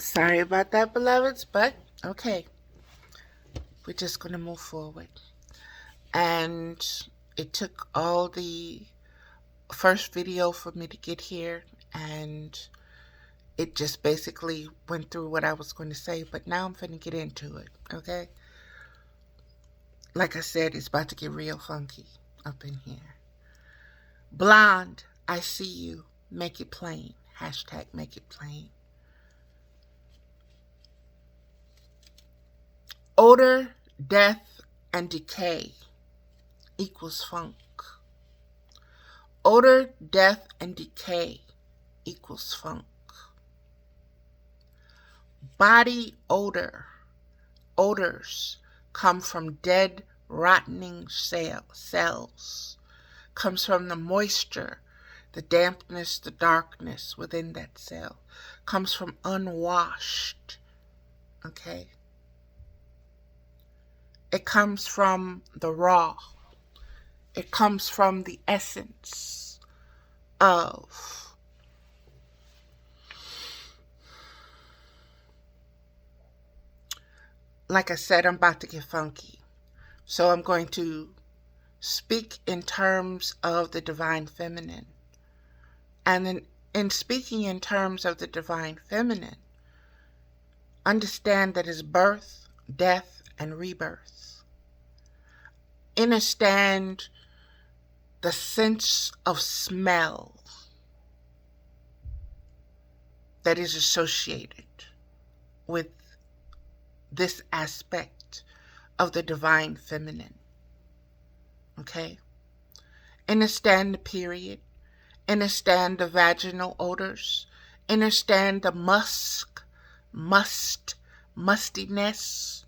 Sorry about that, beloveds, but okay. We're just going to move forward. And it took all the first video for me to get here, and it just basically went through what I was going to say, but now I'm going to get into it, okay? Like I said, it's about to get real funky up in here. Blonde, I see you. Make it plain. Hashtag make it plain. Odor, death, and decay equals funk. Odor, death, and decay equals funk. Body odor. Odors come from dead, rotting cells. Comes from the moisture, the dampness, the darkness within that cell. Comes from unwashed. Okay? It comes from the raw. It comes from the essence of like I said, I'm about to get funky. So I'm going to speak in terms of the divine feminine. And then in speaking in terms of the divine feminine, understand that it's birth, death, and rebirth. Understand the sense of smell that is associated with this aspect of the divine feminine. Okay? Understand the period. Understand the vaginal odors. Understand the mustiness.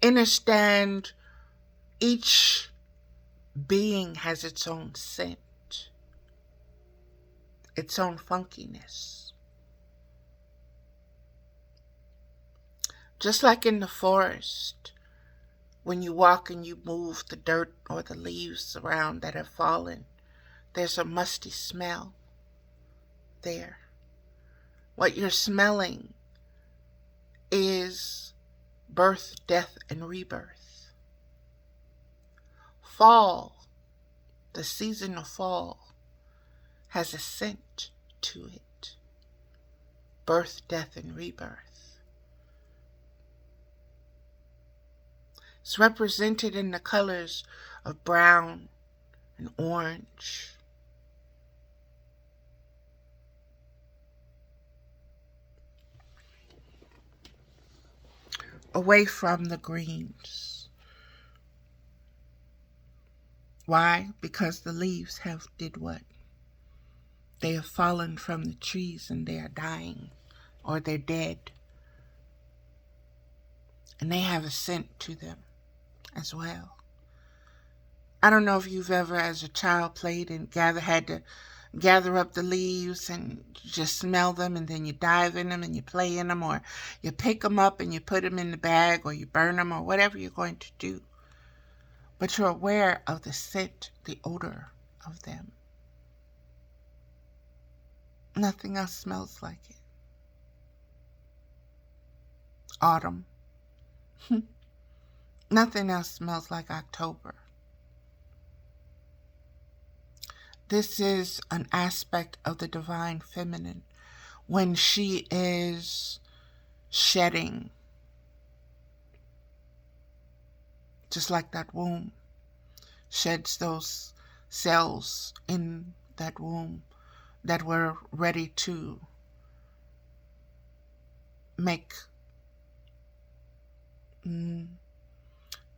Understand each being has its own scent, its own funkiness. Just like in the forest, when you walk and you move the dirt or the leaves around that have fallen, there's a musty smell there. What you're smelling is birth, death, and rebirth. Fall, the season of fall, has a scent to it. Birth, death, and rebirth. It's represented in the colors of brown and orange. Away from the greens. Why? Because the leaves have did what? They have fallen from the trees and they are dying, or they're dead. And they have a scent to them as well. I don't know if you've ever as a child played and had to gather up the leaves and just smell them, and then you dive in them and you play in them, or you pick them up and you put them in the bag, or you burn them, or whatever you're going to do. But you're aware of the scent, the odor of them. Nothing else smells like it. Autumn. Nothing else smells like October. This is an aspect of the divine feminine when she is shedding. Just like that womb sheds those cells in that womb that were ready to make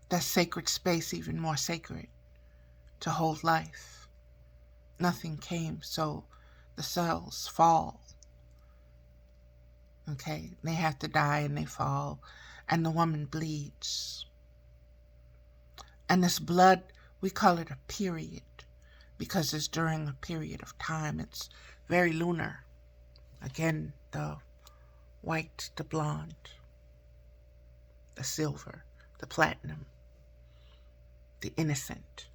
that sacred space even more sacred, to hold life. Nothing came, so the cells fall. Okay, they have to die and they fall, and the woman bleeds. And this blood, we call it a period because it's during a period of time. It's very lunar. Again, the white, the blonde, the silver, the platinum, the innocent.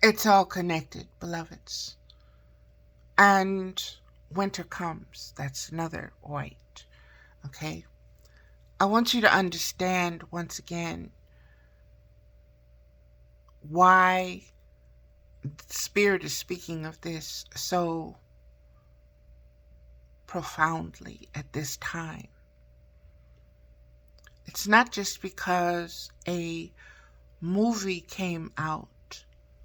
It's all connected, beloveds. And winter comes. That's another white. Okay? I want you to understand once again why the Spirit is speaking of this so profoundly at this time. It's not just because a movie came out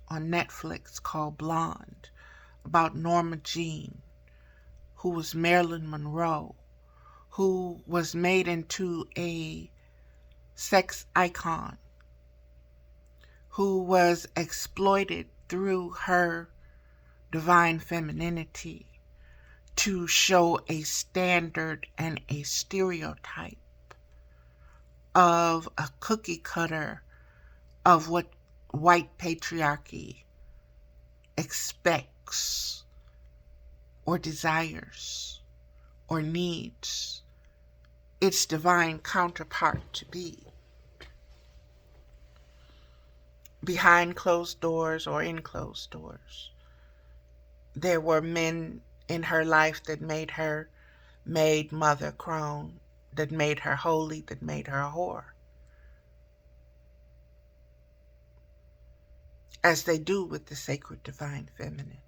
on Netflix called Blonde about Norma Jean, who was Marilyn Monroe, who was made into a sex icon, who was exploited through her divine femininity to show a standard and a stereotype of a cookie cutter of what white patriarchy expects or desires or needs its divine counterpart to be. Behind closed doors or in closed doors, there were men in her life that made her maid, mother, crone, that made her holy, that made her a whore. As they do with the sacred divine feminine.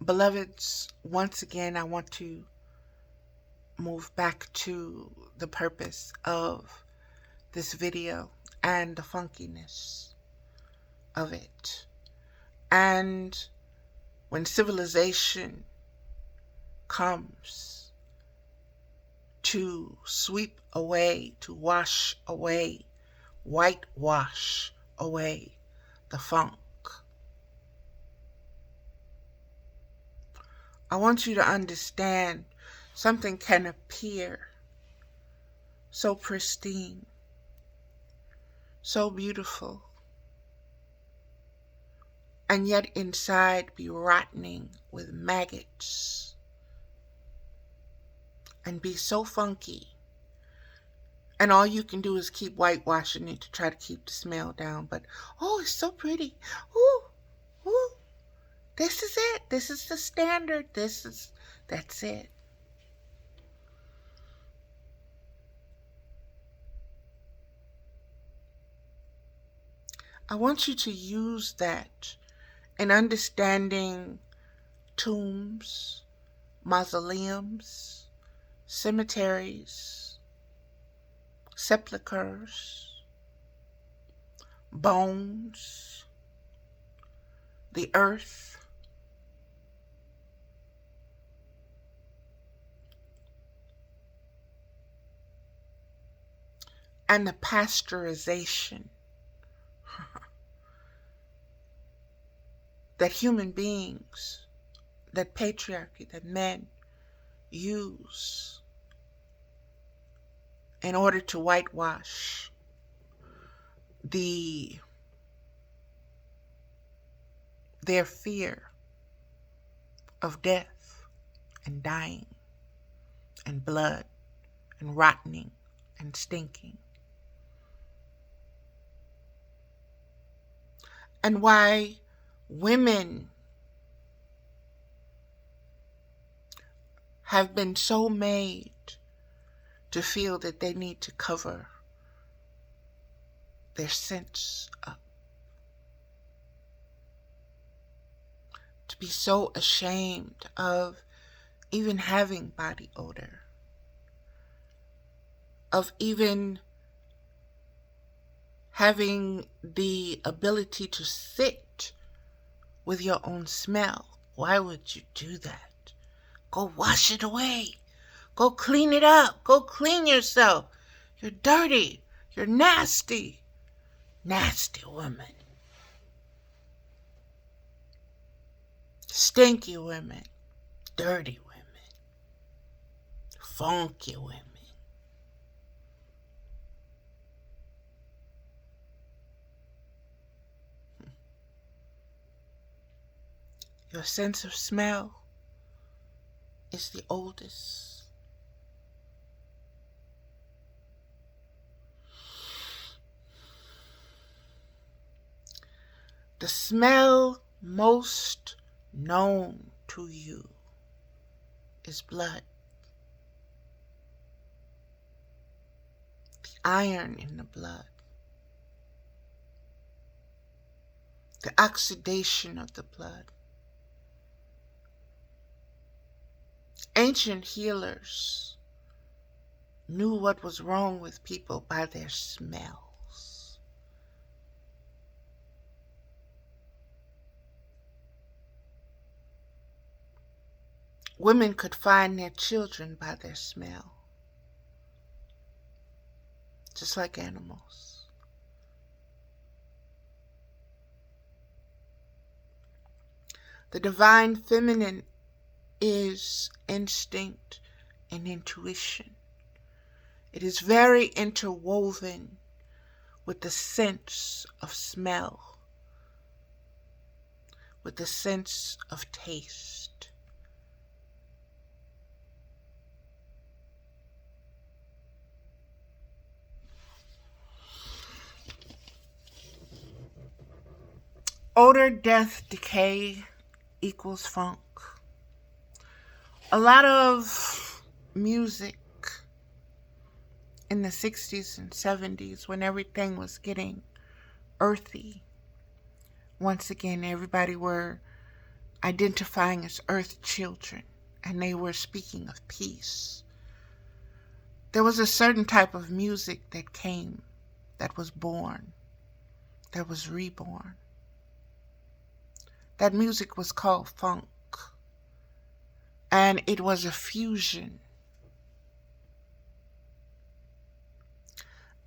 Beloveds, once again, I want to move back to the purpose of this video and the funkiness of it. And when civilization comes to sweep away, to wash away, whitewash away the funk, I want you to understand something can appear so pristine, so beautiful, and yet inside be rotting with maggots and be so funky. And all you can do is keep whitewashing it to try to keep the smell down. But, oh, it's so pretty. Ooh, ooh. This is it. This is the standard. That's it. I want you to use that in understanding tombs, mausoleums, cemeteries, sepulchres, bones, the earth, and the pasteurization that human beings, that patriarchy, that men use in order to whitewash their fear of death and dying and blood and rotting and stinking. And why women have been so made to feel that they need to cover their sense up, to be so ashamed of even having body odor, of even having the ability to sit with your own smell. Why would you do that? Go wash it away. Go clean it up. Go clean yourself. You're dirty. You're nasty. Nasty woman. Stinky women. Dirty women. Funky women. Your sense of smell is the oldest. The smell most known to you is blood. The iron in the blood. The oxidation of the blood. Ancient healers knew what was wrong with people by their smells. Women could find their children by their smell, just like animals. The divine feminine is instinct and intuition. It is very interwoven with the sense of smell, with the sense of taste. Odor, death, decay equals funk. A lot of music in the 60s and 70s, when everything was getting earthy, once again, everybody were identifying as earth children, and they were speaking of peace. There was a certain type of music that came, that was born, that was reborn. That music was called funk, and it was a fusion.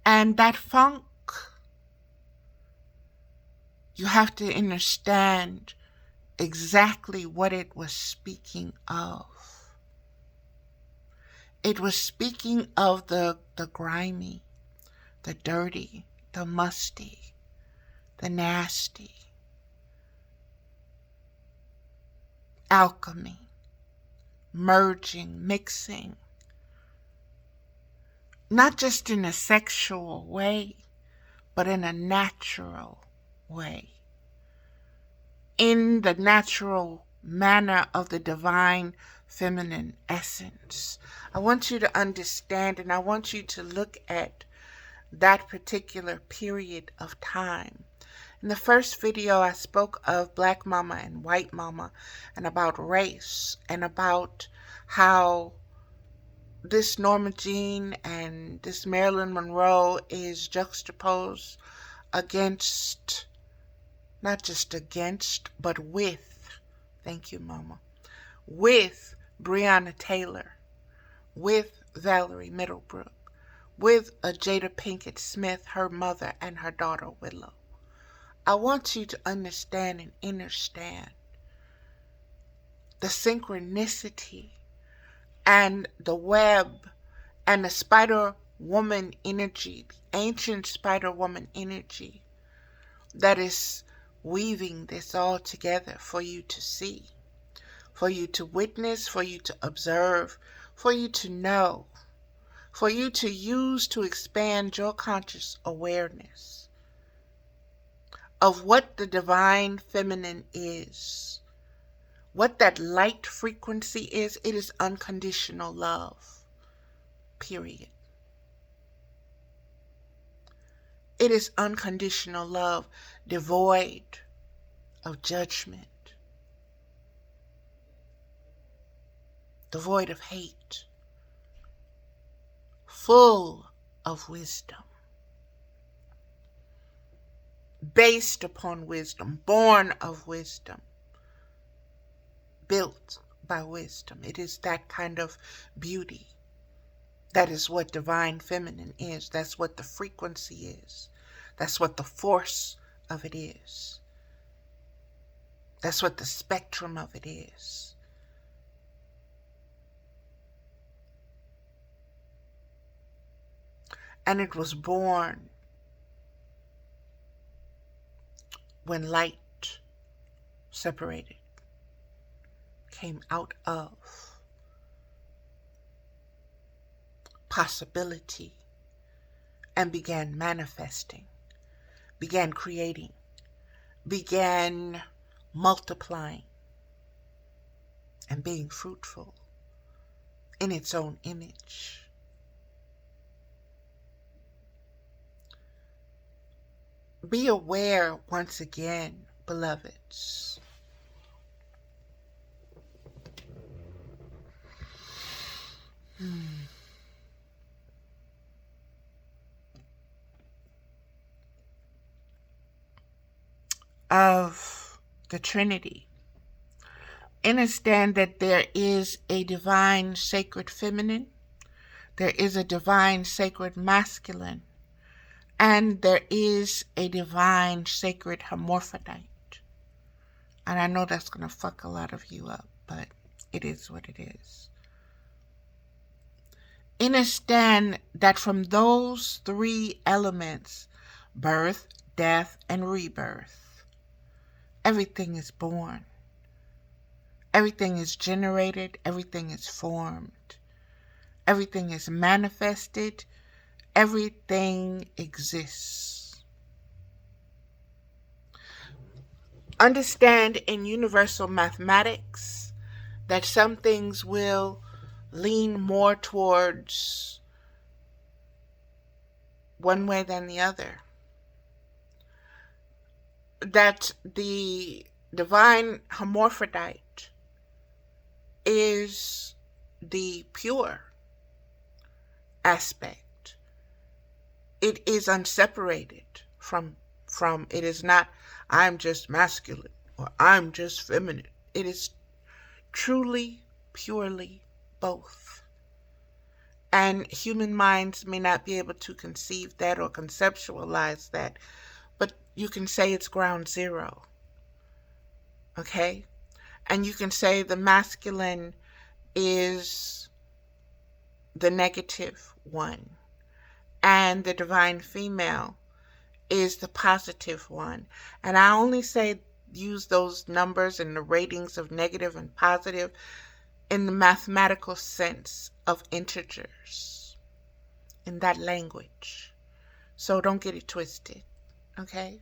And that funk, you have to understand exactly what it was speaking of. It was speaking of the grimy, the dirty, the musty, the nasty. Alchemy, merging, mixing. Not just in a sexual way, but in a natural way. In the natural manner of the divine feminine essence. I want you to understand, and I want you to look at that particular period of time. In the first video, I spoke of Black Mama and White Mama, and about race, and about how this Norma Jean and this Marilyn Monroe is juxtaposed against, not just against, but with, thank you, Mama, with Breonna Taylor, with Valerie Middlebrook, with a Jada Pinkett Smith, her mother, and her daughter Willow. I want you to understand and understand the synchronicity and the web and the Spider Woman energy, the ancient Spider Woman energy that is weaving this all together for you to see, for you to witness, for you to observe, for you to know, for you to use to expand your conscious awareness of what the divine feminine is, what that light frequency is. It is unconditional love, period. It is unconditional love, devoid of judgment, devoid of hate, full of wisdom, based upon wisdom, born of wisdom, built by wisdom. It is that kind of beauty. That is what divine feminine is. That's what the frequency is. That's what the force of it is. That's what the spectrum of it is. And it was born when light separated, came out of possibility and began manifesting, began creating, began multiplying and being fruitful in its own image. Be aware once again, beloveds, of the Trinity. Understand that there is a divine sacred feminine, there is a divine sacred masculine, and there is a divine sacred hermaphrodite. And I know that's going to fuck a lot of you up, but it is what it is. Understand that from those three elements, birth, death, and rebirth, everything is born. Everything is generated. Everything is formed. Everything is manifested. Everything exists. Understand in universal mathematics that some things will lean more towards one way than the other. That the divine hermaphrodite is the pure aspect. It is unseparated from it is not, I'm just masculine or I'm just feminine. It is truly, purely both. And human minds may not be able to conceive that or conceptualize that, but you can say it's ground zero. Okay? And you can say the masculine is the negative one, and the divine female is the positive one. And I only use those numbers and the ratings of negative and positive in the mathematical sense of integers, in that language. So don't get it twisted, okay?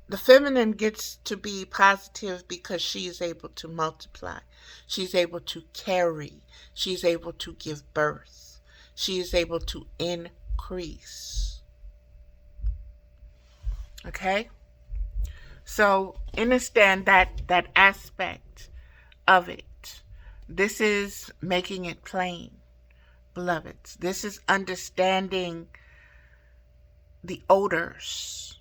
The feminine gets to be positive because she is able to multiply. She's able to carry. She's able to give birth. She is able to increase. Okay? So understand that aspect of it. This is making it plain, beloveds. This is understanding the odors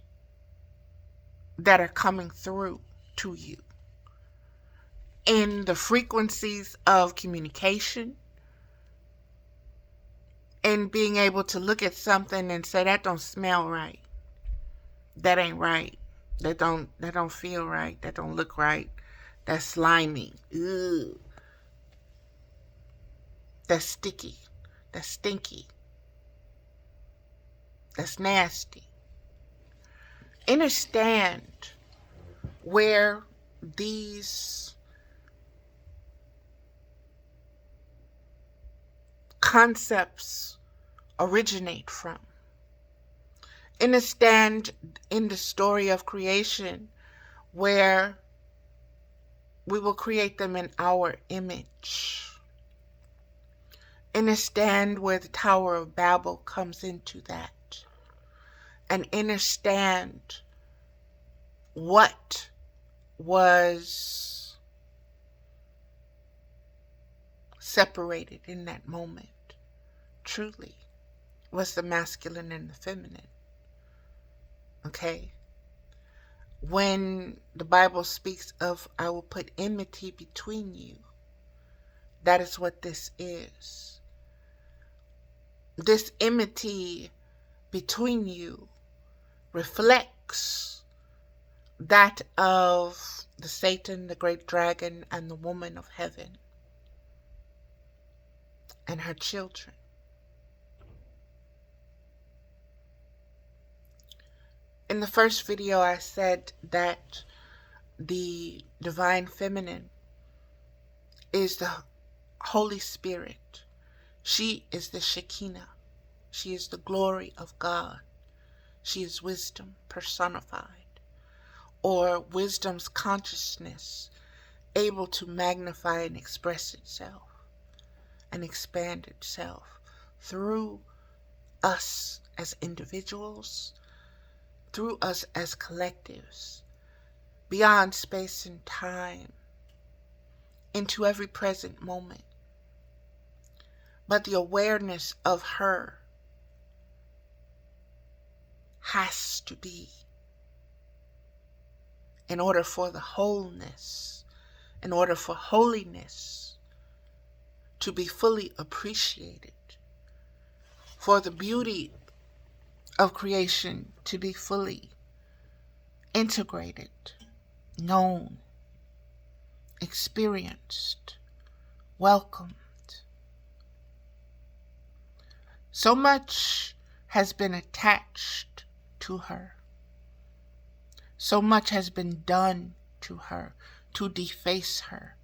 that are coming through to you in the frequencies of communication, and being able to look at something and say, that don't smell right, that ain't right, that don't feel right, that don't look right, that's slimy, ugh, that's sticky, that's stinky, that's nasty. Understand where these concepts originate from. Understand in the story of creation where we will create them in our image. Understand where the Tower of Babel comes into that. And understand what was separated in that moment truly was the masculine and the feminine. Okay? When the Bible speaks of, I will put enmity between you, that is what this is. This enmity between you reflects that of the Satan, the great dragon, and the woman of heaven and her children. In the first video, I said that the divine feminine is the Holy Spirit. She is the Shekinah. She is the glory of God. She is wisdom personified. or wisdom's consciousness able to magnify and express itself and expand itself through us as individuals, through us as collectives, beyond space and time, into every present moment. But the awareness of her has to be, in order for the wholeness, in order for holiness to be fully appreciated, for the beauty of creation to be fully integrated, known, experienced, welcomed. So much has been attached to her. So much has been done to her to deface her,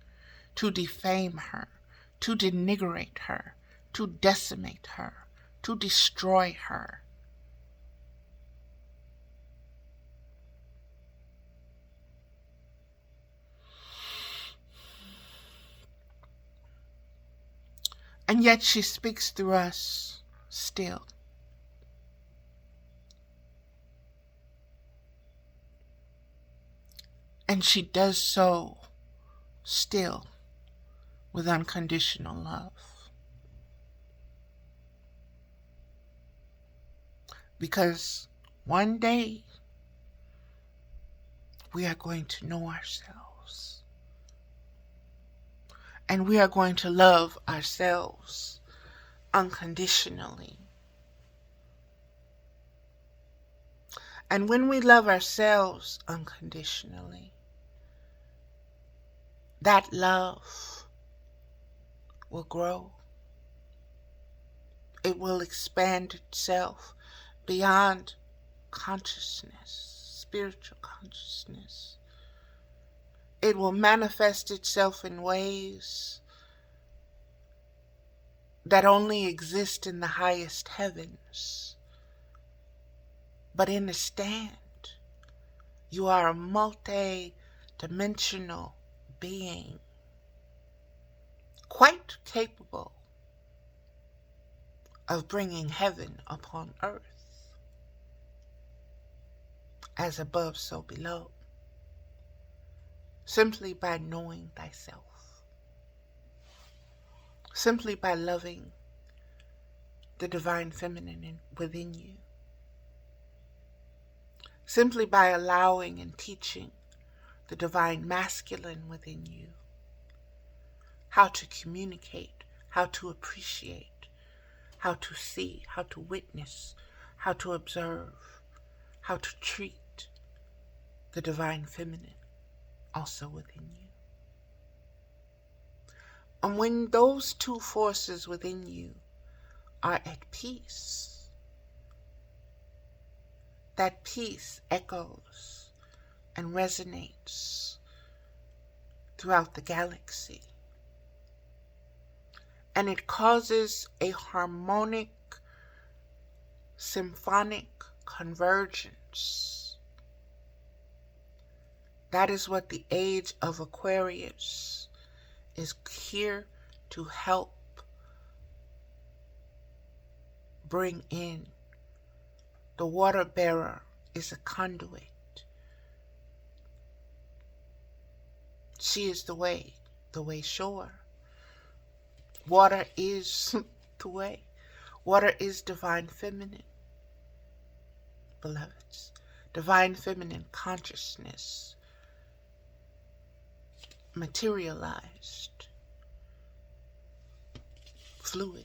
to defame her, to denigrate her, to decimate her, to destroy her. And yet she speaks through us still. And she does so still with unconditional love. Because one day we are going to know ourselves. And we are going to love ourselves unconditionally. And when we love ourselves unconditionally, that love will grow. It will expand itself beyond consciousness, spiritual consciousness. It will manifest itself in ways that only exist in the highest heavens. But understand, you are a multi-dimensional being, quite capable of bringing heaven upon earth, as above so below, simply by knowing thyself, simply by loving the divine feminine within you, simply by allowing and teaching the divine masculine within you how to communicate, how to appreciate, how to see, how to witness, how to observe, how to treat the divine feminine also within you. And when those two forces within you are at peace, that peace echoes and resonates throughout the galaxy. And it causes a harmonic, symphonic convergence. That is what the age of Aquarius is here to help bring in. The water bearer is a conduit. She is the way shore. Water is the way. Water is divine feminine, beloveds. Divine feminine consciousness materialized, fluid,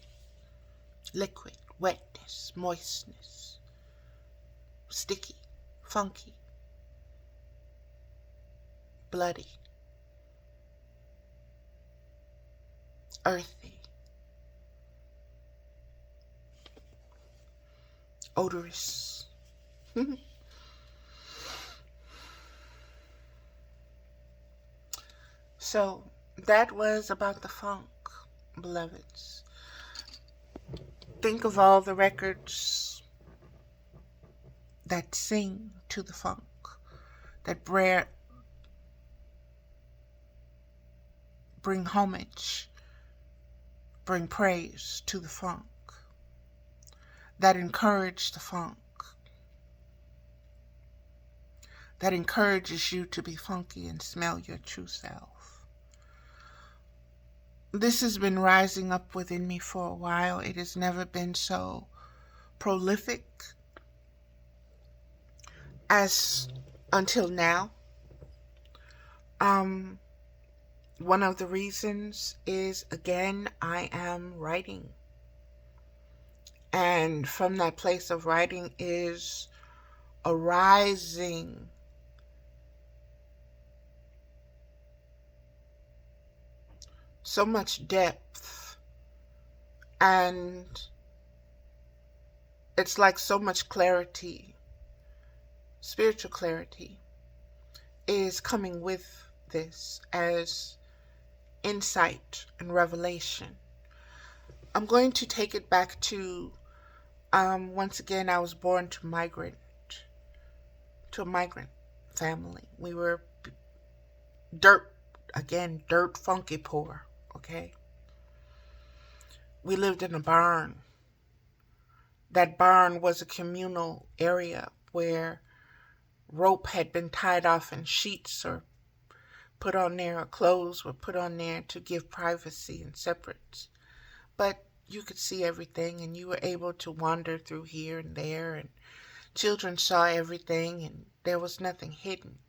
liquid, wetness, moistness, sticky, funky, bloody, earthy, odorous. So that was about the funk, beloveds. Think of all the records that sing to the funk. that bring homage, bring praise to the funk, that encourage the funk, that encourages you to be funky and smell your true self. This has been rising up within me for a while. It has never been so prolific as until now. One of the reasons is, again, I am writing. And from that place of writing is arising so much depth, and it's like so much clarity, spiritual clarity is coming with this as insight and revelation. I'm going to take it back to, once again, I was born to a migrant family. We were dirt funky poor, okay? We lived in a barn. That barn was a communal area where rope had been tied off in sheets or put on there, or clothes were put on there to give privacy and separate. But you could see everything, and you were able to wander through here and there, and children saw everything, and there was nothing hidden.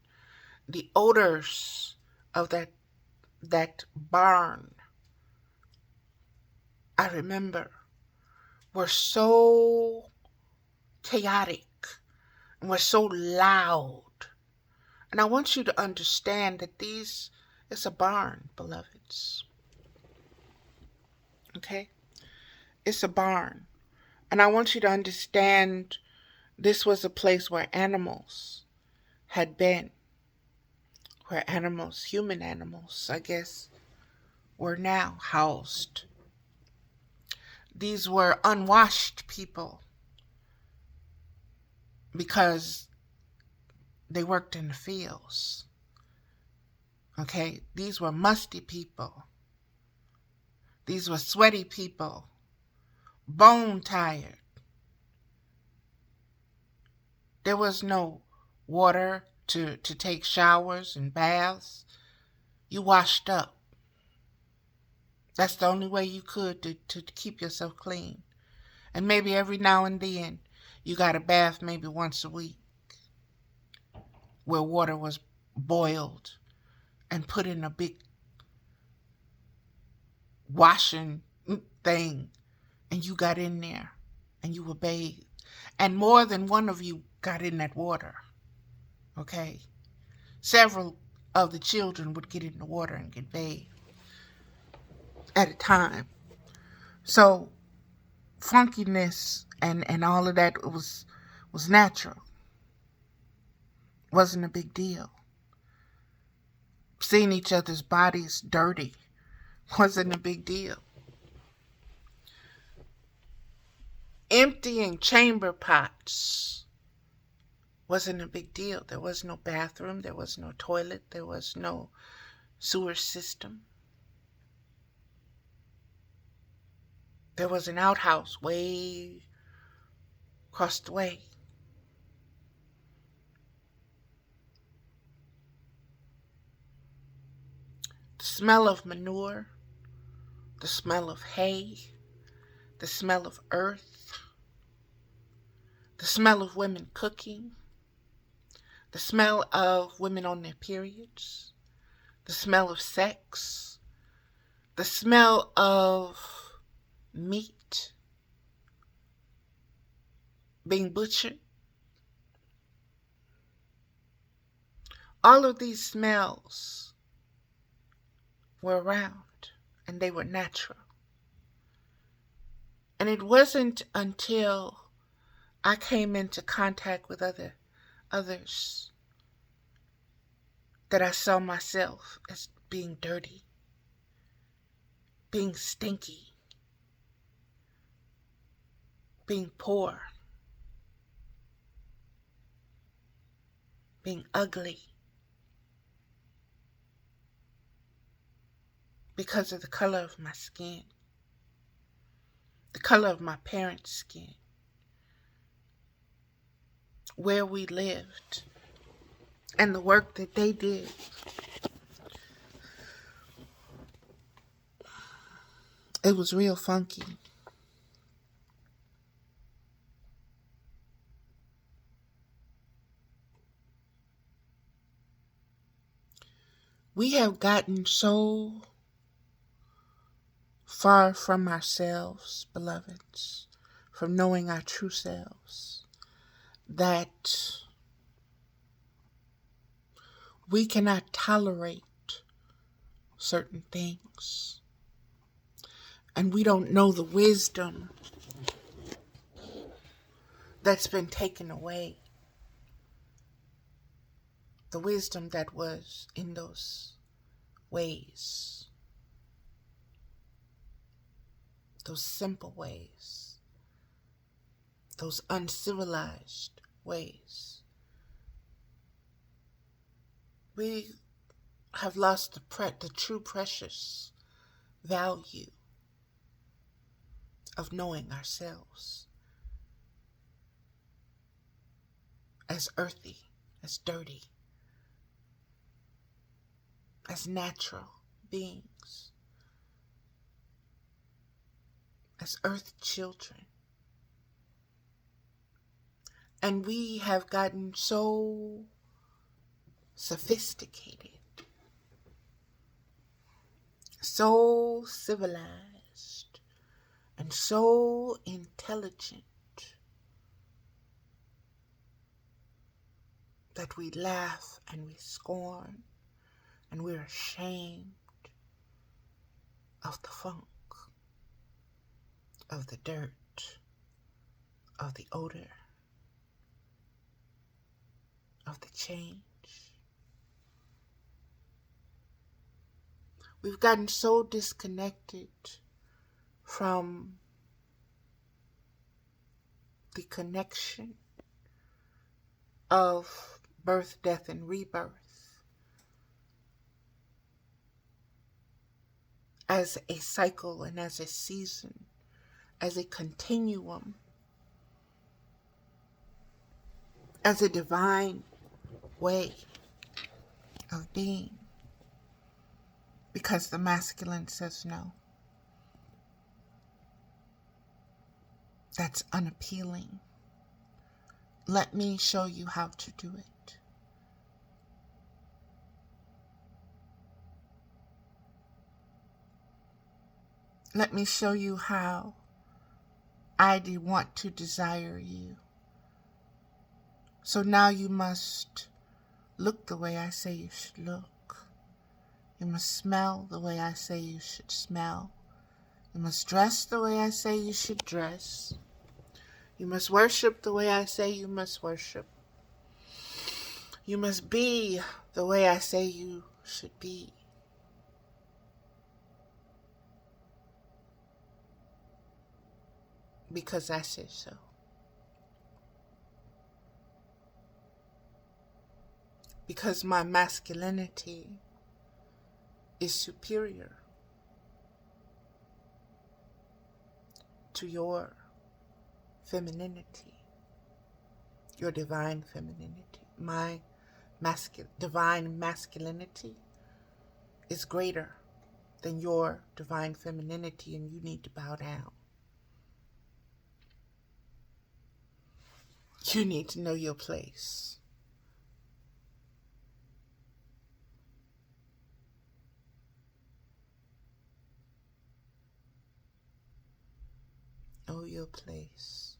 The odors of that barn, I remember, were so chaotic and were so loud. And I want you to understand that it's a barn, beloveds. Okay? It's a barn. And I want you to understand this was a place where animals had been. Where animals, human animals, I guess, were now housed. These were unwashed people because they worked in the fields. Okay? These were musty people. These were sweaty people, bone tired. There was no water to take showers and baths. You washed up. That's the only way you could to keep yourself clean. And maybe every now and then you got a bath maybe once a week where water was boiled and put in a big washing thing, and you got in there and you were bathed. And more than one of you got in that water. Okay? Several of the children would get in the water and get bathed at a time. So funkiness and all of that was natural. Wasn't a big deal. Seeing each other's bodies dirty wasn't a big deal. Emptying chamber pots wasn't a big deal. There was no bathroom, there was no toilet, there was no sewer system. There was an outhouse way across the way. The smell of manure, the smell of hay, the smell of earth, the smell of women cooking, the smell of women on their periods, the smell of sex, the smell of meat being butchered. All of these smells were around, and they were natural. And it wasn't until I came into contact with others that I saw myself as being dirty, being stinky, being poor. being ugly because of the color of my skin, the color of my parents' skin, where we lived, and the work that they did. It was real funky. We have gotten so far from ourselves, beloveds, from knowing our true selves, that we cannot tolerate certain things. And we don't know the wisdom that's been taken away. The wisdom that was in those ways. Those simple ways. Those uncivilized ways. We have lost the true precious value of knowing ourselves as earthy, as dirty, as natural beings, as earth children. And we have gotten so sophisticated, so civilized, and so intelligent that we laugh and we scorn and we're ashamed of the funk, of the dirt, of the odor, of the change. We've gotten so disconnected from the connection of birth, death, and rebirth as a cycle and as a season, as a continuum, as a divine way of being. Because the masculine says no. That's unappealing. Let me show you how to do it. Let me show you how I want to desire you. So now you must look the way I say you should look. You must smell the way I say you should smell. You must dress the way I say you should dress. You must worship the way I say you must worship. You must be the way I say you should be. Because I say so. Because my masculinity is superior to your femininity, your divine femininity. My divine masculinity is greater than your divine femininity, and you need to bow down. You need to know your place. Know your place.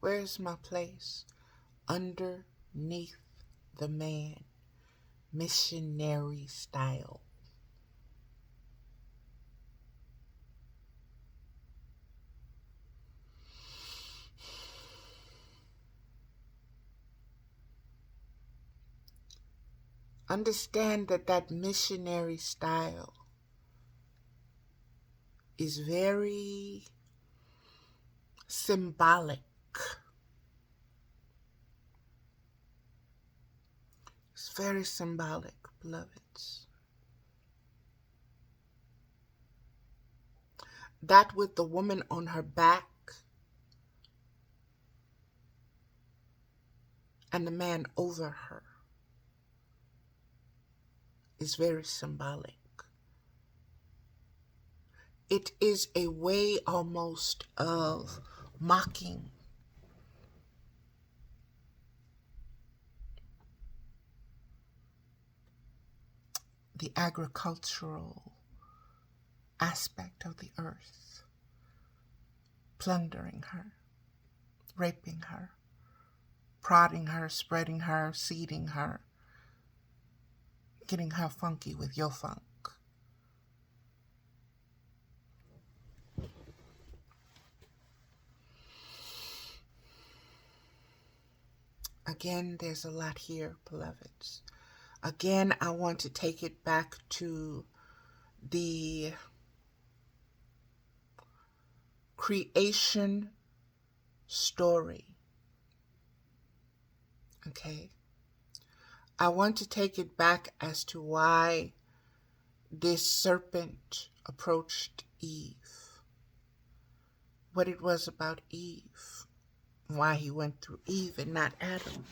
Where is my place? Underneath the man, missionary style. Understand that missionary style is very symbolic very symbolic, beloveds. That with the woman on her back and the man over her is very symbolic. It is a way almost of mocking the agricultural aspect of the earth, plundering her, raping her, prodding her, spreading her, seeding her, getting her funky with your funk. Again, there's a lot here, beloveds. Again, I want to take it back to the creation story. Okay? I want to take it back as to why this serpent approached Eve. What it was about Eve. Why he went through Eve and not Adam.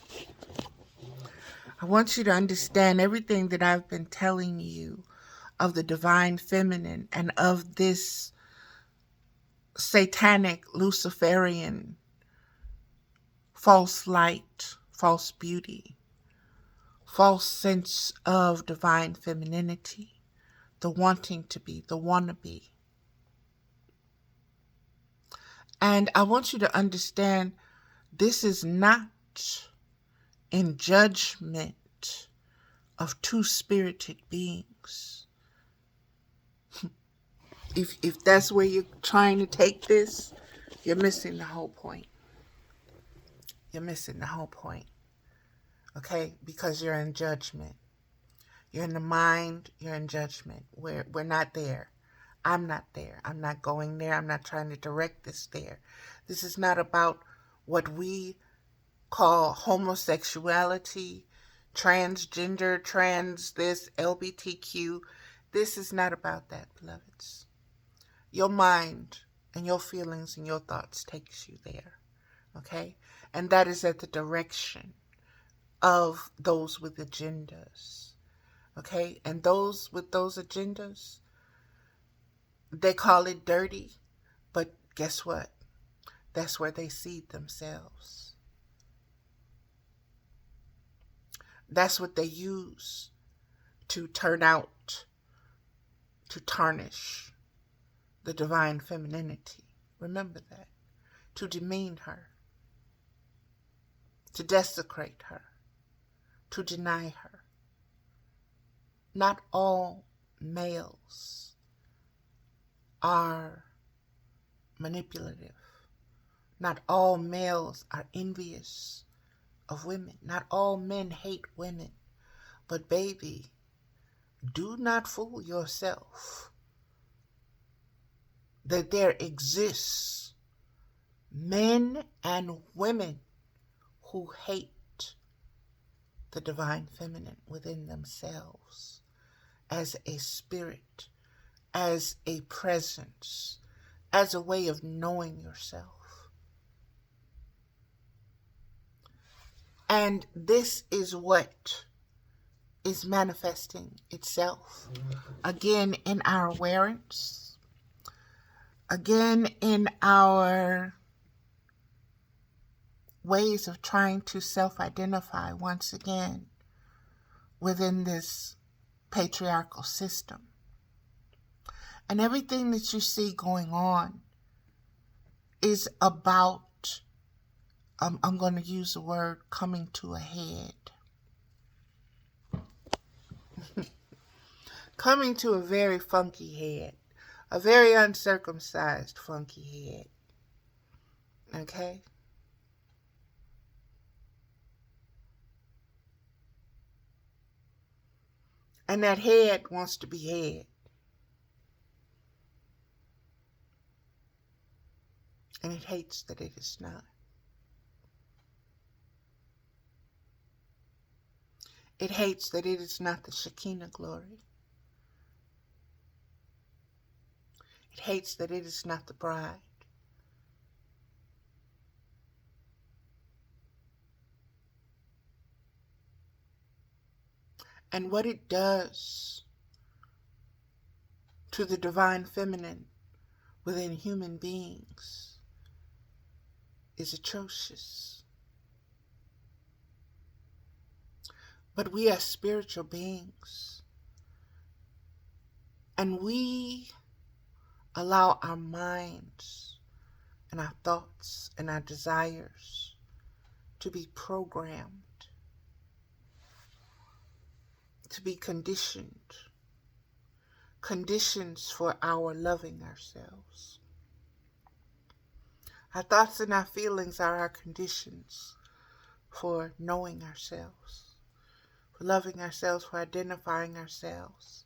I want you to understand everything that I've been telling you of the divine feminine and of this satanic, Luciferian, false light, false beauty, false sense of divine femininity, the wanting to be, the wannabe. And I want you to understand this is not in judgment of two-spirited beings. If that's where you're trying to take this, you're missing the whole point. You're missing the whole point. Okay? Because you're in judgment. You're in the mind, you're in judgment. We're not there. I'm not there. I'm not going there. I'm not trying to direct this there. This is not about what we call homosexuality, transgender, trans this, LGBTQ. This is not about that, beloveds. Your mind and your feelings and your thoughts takes you there, okay? And that is at the direction of those with agendas, okay? And those with those agendas, they call it dirty, but guess what? That's where they seed themselves. That's what they use to turn out, to tarnish the divine femininity. Remember that. To demean her. To desecrate her. To deny her. Not all males are manipulative. Not all males are envious of women. Not all men hate women. But baby, do not fool yourself that there exists men and women who hate the divine feminine within themselves as a spirit, as a presence, as a way of knowing yourself. And this is what is manifesting itself again in our awareness, again in our ways of trying to self-identify once again within this patriarchal system. And everything that you see going on is about, I'm going to use the word, coming to a head. Coming to a very funky head. A very uncircumcised funky head. Okay? And that head wants to be head. And it hates that it is not. It hates that it is not the Shekinah glory. It hates that it is not the bride. And what it does to the divine feminine within human beings is atrocious. But we are spiritual beings, and we allow our minds and our thoughts and our desires to be programmed, to be conditions for our loving ourselves. Our thoughts and our feelings are our conditions for knowing ourselves, for loving ourselves, for identifying ourselves,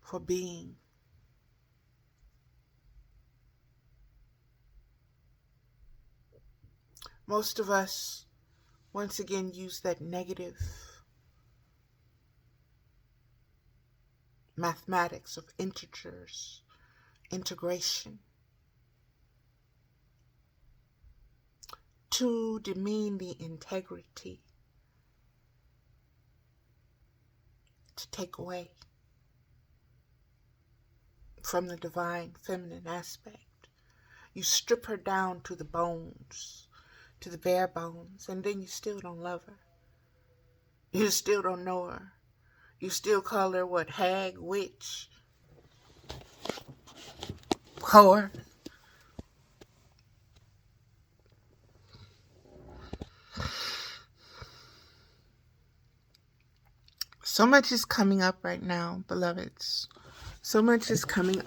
for being. Most of us, once again, use that negative mathematics of integers, integration, to demean the integrity, to take away from the divine feminine aspect. You strip her down to the bones, to the bare bones, and then you still don't love her. You still don't know her. You still call her what? Hag, witch, whore. So much is coming up right now, beloveds. So much is coming up